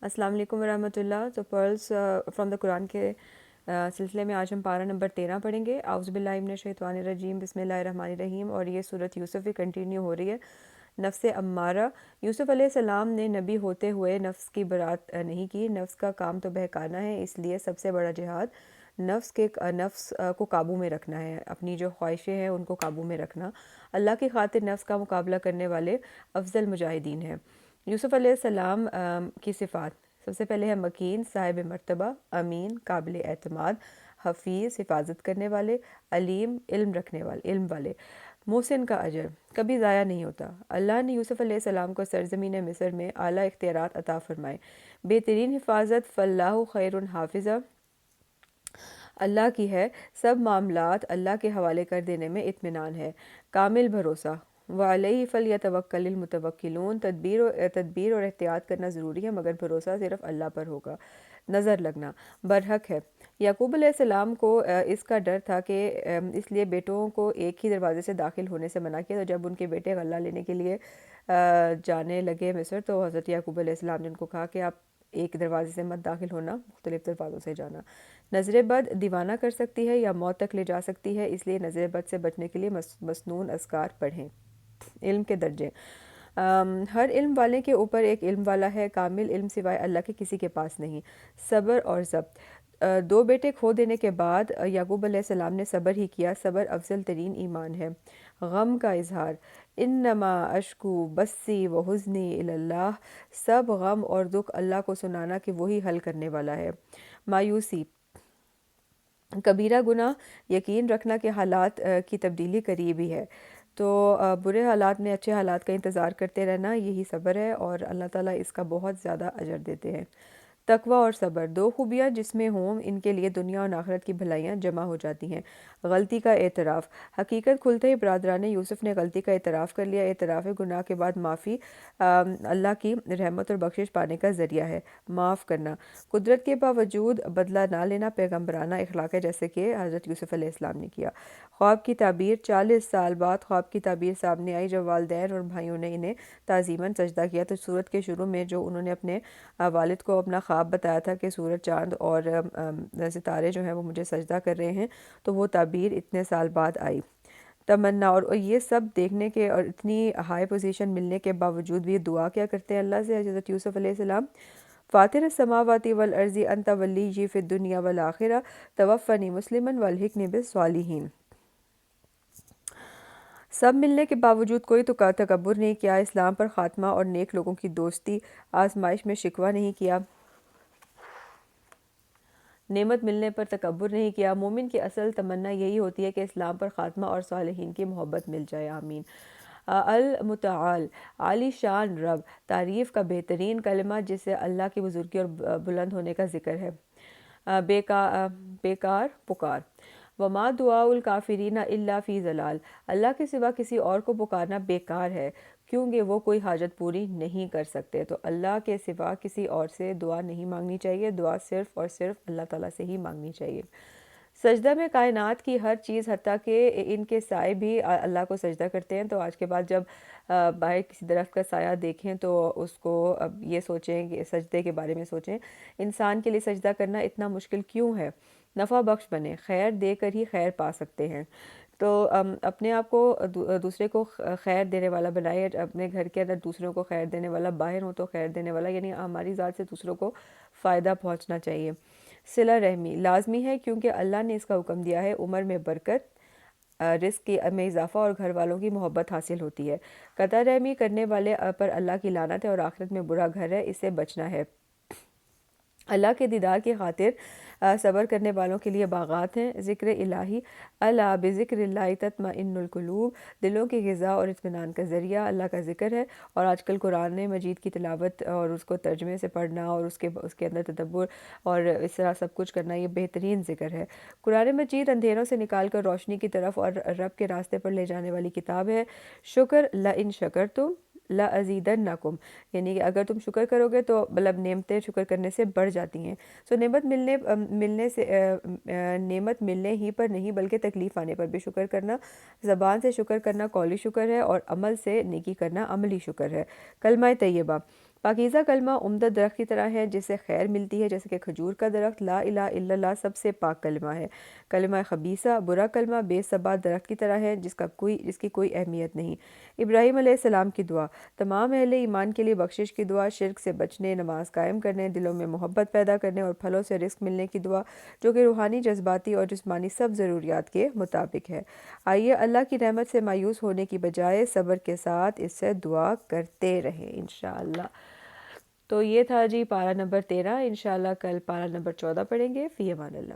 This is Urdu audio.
السلام علیکم ورحمۃ اللہ۔ تو پرلس فرام دا قرآن کے سلسلے میں آج ہم پارہ نمبر 13 پڑھیں گے۔ اعوذ باللہ من الشیطان الرجیم، بسم اللہ الرحمن الرحیم۔ اور یہ صورت یوسف بھی کنٹینیو ہو رہی ہے۔ نفس امارہ، یوسف علیہ السلام نے نبی ہوتے ہوئے نفس کی برات نہیں کی۔ نفس کا کام تو بہکانا ہے، اس لیے سب سے بڑا جہاد نفس کو قابو میں رکھنا ہے، اپنی جو خواہشیں ہیں ان کو قابو میں رکھنا۔ اللہ کی خاطر نفس کا مقابلہ کرنے والے افضل مجاہدین ہیں۔ یوسف علیہ السلام کی صفات، سب سے پہلے ہے مکین، صاحب مرتبہ، امین، قابل اعتماد، حفیظ، حفاظت کرنے والے، علیم، علم والے۔ محسن کا اجر کبھی ضائع نہیں ہوتا۔ اللہ نے یوسف علیہ السلام کو سرزمین مصر میں اعلیٰ اختیارات عطا فرمائے، بہترین حفاظت، فاللہ خیر حافظہ، اللہ کی ہے، سب معاملات اللہ کے حوالے کر دینے میں اطمینان ہے، کامل بھروسہ۔ وعلیہ فلیتوکل المتوکلون، تدبیر اور احتیاط کرنا ضروری ہے، مگر بھروسہ صرف اللہ پر ہوگا۔ نظر لگنا برحق ہے۔ یعقوب علیہ السلام کو اس کا ڈر تھا کہ اس لیے بیٹوں کو ایک ہی دروازے سے داخل ہونے سے منع کیا، تو جب ان کے بیٹے غلہ لینے کے لیے جانے لگے مصر، تو حضرت یعقوب علیہ السلام نے ان کو کہا کہ آپ ایک دروازے سے مت داخل ہونا، مختلف دروازوں سے جانا۔ نظر بد دیوانہ کر سکتی ہے یا موت تک لے جا سکتی ہے، اس لیے نظر بد سے بچنے کے لیے مسنون اذکار پڑھیں۔ علم کے درجے، ہر علم والے کے اوپر ایک علم والا ہے، کامل علم سوائے اللہ کے کسی کے پاس نہیں۔ صبر اور ضبط، دو بیٹے کھو دینے کے بعد یعقوب علیہ السلام نے صبر ہی کیا، صبر افضل ترین ایمان ہے۔ غم کا اظہار، انما اشکو بسی و حزنی اللہ، سب غم اور دکھ اللہ کو سنانا کہ وہی حل کرنے والا ہے۔ مایوسی، کبیرہ گناہ، یقین رکھنا کہ حالات کی تبدیلی قریب ہی ہے، تو برے حالات میں اچھے حالات کا انتظار کرتے رہنا، یہی صبر ہے، اور اللہ تعالیٰ اس کا بہت زیادہ اجر دیتے ہیں۔ تقوی اور صبر، دو خوبیاں جس میں ہوں ان کے لیے دنیا اور آخرت کی بھلائیاں جمع ہو جاتی ہیں۔ غلطی کا اعتراف، حقیقت کھلتے ہی برادران یوسف نے غلطی کا اعتراف کر لیا۔ اعتراف گناہ کے بعد معافی اللہ کی رحمت اور بخشش پانے کا ذریعہ ہے۔ معاف کرنا، قدرت کے باوجود بدلہ نہ لینا پیغمبرانہ اخلاق ہے، جیسے کہ حضرت یوسف علیہ السلام نے کیا۔ خواب کی تعبیر، 40 سال بعد خواب کی تعبیر سامنے آئی، جب والدین اور بھائیوں نے انہیں تعظیماً سجدہ کیا، تو سورت کے شروع میں جو انہوں نے اپنے والد کو اپنا خواب بتایا تھا کہ سورج، چاند اور ستارے جو ہیں وہ مجھے سجدہ کر رہے ہیں، تو وہ تعبیر اتنے سال بعد آئی۔ تمنا، اور یہ سب دیکھنے کے اور اتنی ہائی پوزیشن ملنے کے باوجود بھی دعا کیا کرتے ہیں اللہ سے حضرت یوسف علیہ السلام؟ فاطر السماوات والارض انت ولی فی الدنیا والآخرہ توفنی مسلما والحقنی بالصالحین۔ سب ملنے کے باوجود کوئی تو تکبر نہیں کیا، اسلام پر خاتمہ اور نیک لوگوں کی دوستی، آزمائش میں شکوہ نہیں کیا، نعمت ملنے پر تکبر نہیں کیا۔ مومن کی اصل تمنا یہی ہوتی ہے کہ اسلام پر خاتمہ اور صالحین کی محبت مل جائے، آمین۔ المتعال، عالی شان رب، تعریف کا بہترین کلمہ جس سے اللہ کی بزرگی اور بلند ہونے کا ذکر ہے۔ بیکار پکار، وما دعاء الکافرین الا فی ضلال، اللہ کے سوا کسی اور کو پکارنا بیکار ہے، کیونکہ وہ کوئی حاجت پوری نہیں کر سکتے۔ تو اللہ کے سوا کسی اور سے دعا نہیں مانگنی چاہیے، دعا صرف اور صرف اللہ تعالیٰ سے ہی مانگنی چاہیے۔ سجدہ میں کائنات کی ہر چیز، حتیٰ کہ ان کے سائے بھی اللہ کو سجدہ کرتے ہیں۔ تو آج کے بعد جب باہر کسی درخت کا سایہ دیکھیں تو اس کو اب یہ سوچیں کہ سجدے کے بارے میں سوچیں، انسان کے لیے سجدہ کرنا اتنا مشکل کیوں ہے؟ نفع بخش بنے، خیر دے کر ہی خیر پا سکتے ہیں۔ تو اپنے آپ کو دوسرے کو خیر دینے والا بنائے، اپنے گھر کے اندر دوسروں کو خیر دینے والا، باہر ہوں تو خیر دینے والا، یعنی ہماری ذات سے دوسروں کو فائدہ پہنچنا چاہیے۔ صلہ رحمی لازمی ہے کیونکہ اللہ نے اس کا حکم دیا ہے، عمر میں برکت، رزق میں اضافہ اور گھر والوں کی محبت حاصل ہوتی ہے۔ قطع رحمی کرنے والے پر اللہ کی لعنت ہے اور آخرت میں برا گھر ہے، اس سے بچنا ہے۔ اللہ کے دیدار کی خاطر صبر کرنے والوں کے لیے باغات ہیں۔ ذکر الہی، الا بذکر اللہ تطمئن القلوب، دلوں کی غذا اور اطمینان کا ذریعہ اللہ کا ذکر ہے۔ اور آج کل قرآن مجید کی تلاوت اور اس کو ترجمے سے پڑھنا اور اس کے اندر تدبر اور اس طرح سب کچھ کرنا، یہ بہترین ذکر ہے۔ قرآن مجید اندھیروں سے نکال کر روشنی کی طرف اور رب کے راستے پر لے جانے والی کتاب ہے۔ شکر، لئن شکرتم لَأَزِیدَنَّکُم، یعنی کہ اگر تم شکر کرو گے تو مطلب نعمتیں شکر کرنے سے بڑھ جاتی ہیں۔ سو نعمت ملنے ہی پر نہیں بلکہ تکلیف آنے پر بھی شکر کرنا، زبان سے شکر کرنا قولی شکر ہے، اور عمل سے نیکی کرنا عملی شکر ہے۔ کلمہ طیبہ، پاکیزہ کلمہ عمدہ درخت کی طرح ہے جس سے خیر ملتی ہے، جیسے کہ کھجور کا درخت۔ لا الہ الا اللہ سب سے پاک کلمہ ہے۔ کلمہ خبیثہ برا کلمہ بے ثبات درخت کی طرح ہے جس کی کوئی اہمیت نہیں۔ ابراہیم علیہ السلام کی دعا، تمام اہل ایمان کے لیے بخشش کی دعا، شرک سے بچنے، نماز قائم کرنے، دلوں میں محبت پیدا کرنے اور پھلوں سے رزق ملنے کی دعا، جو کہ روحانی، جذباتی اور جسمانی سب ضروریات کے مطابق ہے۔ آئیے اللہ کی رحمت سے مایوس ہونے کی بجائے صبر کے ساتھ اس سے دعا کرتے رہیں انشاءاللہ۔ تو یہ تھا جی پارہ نمبر 13۔ انشاءاللہ کل پارہ نمبر 14 پڑھیں گے۔ فی امان اللہ۔